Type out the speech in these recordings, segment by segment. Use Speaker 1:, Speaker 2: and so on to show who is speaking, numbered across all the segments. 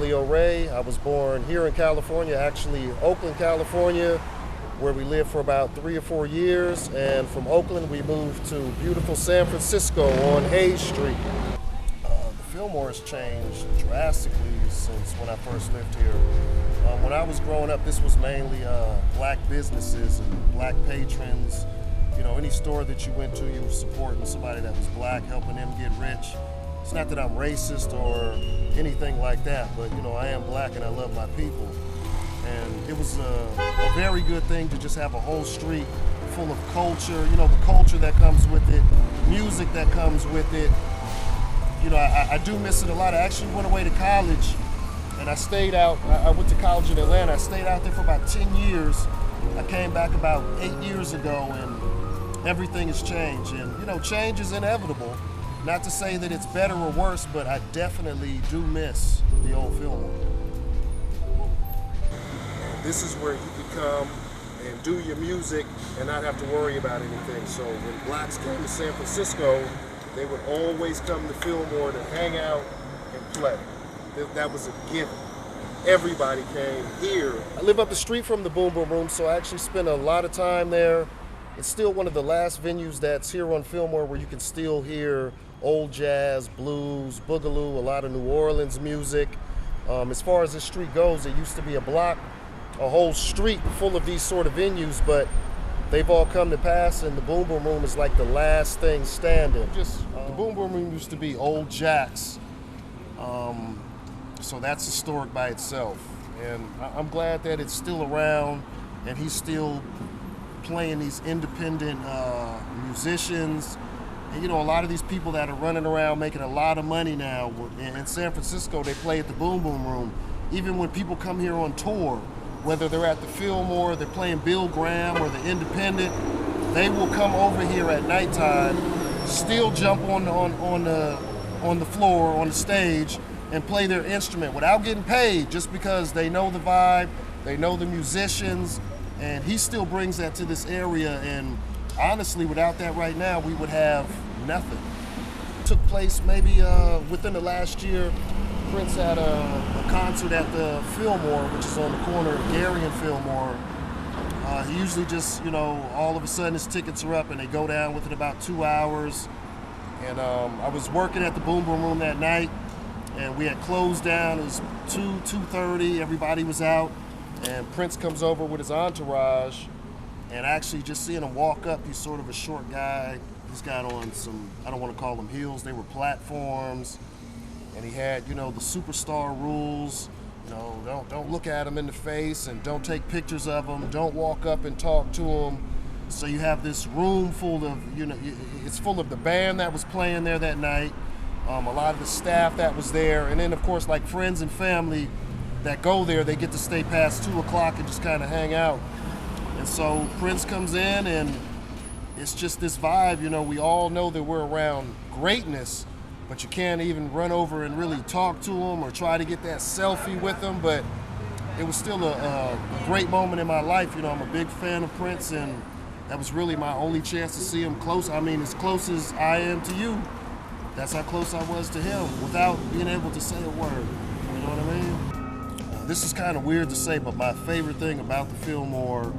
Speaker 1: Ollie Oray. I was born here in California, actually Oakland, California, where we lived for about 3 or 4 years. And from Oakland, we moved to beautiful San Francisco on Hayes Street. The Fillmore has changed drastically since when I first lived here. When I was growing up, this was mainly black businesses and black patrons. You know, any store that you went to, you were supporting somebody that was black, helping them get rich. It's not that I'm racist or anything like that, but you know, I am black and I love my people. And it was a very good thing to just have a whole street full of culture, you know, the culture that comes with it, music that comes with it. You know, I do miss it a lot. I actually went away to college and I stayed out. I went to college in Atlanta. I stayed out there for about 10 years. I came back about 8 years ago and everything has changed. And you know, change is inevitable. Not to say that it's better or worse, but I definitely do miss the old Fillmore. This is where you could come and do your music and not have to worry about anything. So when blacks came to San Francisco, they would always come to Fillmore to hang out and play. That was a given. Everybody came here. I live up the street from the Boom Boom Room, so I actually spent a lot of time there. It's still one of the last venues that's here on Fillmore where you can still hear old jazz, blues, boogaloo, a lot of New Orleans music. As far as this street goes, it used to be a block, a whole street full of these sort of venues, but they've all come to pass, and the Boom Boom Room is like the last thing standing. The Boom Boom Room used to be Old Jack's, so that's historic by itself. And I'm glad that it's still around, and he's still playing these independent musicians. And you know, a lot of these people that are running around making a lot of money now in San Francisco, they play at the Boom Boom Room. Even when people come here on tour, whether they're at the Fillmore, they're playing Bill Graham or the Independent, they will come over here at nighttime, still jump on the floor, on the stage, and play their instrument without getting paid, just because they know the vibe, they know the musicians, and he still brings that to this area. And honestly, without that right now, we would have nothing. It took place maybe within the last year. Prince had a concert at the Fillmore, which is on the corner of Gary and Fillmore. He usually just, you know, all of a sudden his tickets are up and they go down within about 2 hours. And I was working at the Boom Boom Room that night, and we had closed down. It was 2:30, everybody was out, and Prince comes over with his entourage. And actually just seeing him walk up, he's sort of a short guy. He's got on some, I don't want to call them heels, they were platforms. And he had, you know, the superstar rules. You know, don't look at him in the face and don't take pictures of him. Don't walk up and talk to him. So you have this room full of, you know, it's full of the band that was playing there that night, a lot of the staff that was there, and then of course like friends and family that go there, they get to stay past 2 o'clock and just kind of hang out. And so Prince comes in and it's just this vibe, you know, we all know that we're around greatness, but you can't even run over and really talk to him or try to get that selfie with him. But it was still a great moment in my life. You know, I'm a big fan of Prince, and that was really my only chance to see him close. I mean, as close as I am to you, that's how close I was to him without being able to say a word. You know what I mean? This is kind of weird to say, but my favorite thing about the Fillmore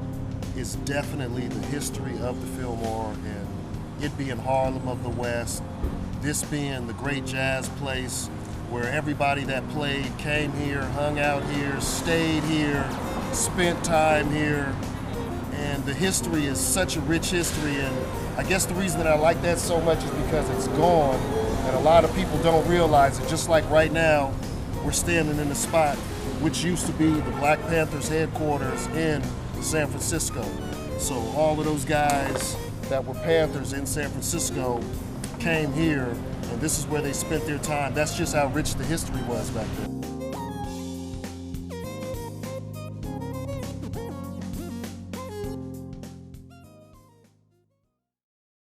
Speaker 1: is definitely the history of the Fillmore, and it being Harlem of the West, this being the great jazz place where everybody that played came here, hung out here, stayed here, spent time here. And the history is such a rich history, and I guess the reason that I like that so much is because it's gone, and a lot of people don't realize it. Just like right now, we're standing in the spot which used to be the Black Panthers headquarters in San Francisco. So all of those guys that were Panthers in San Francisco came here, and this is where they spent their time. That's just how rich the history was back then.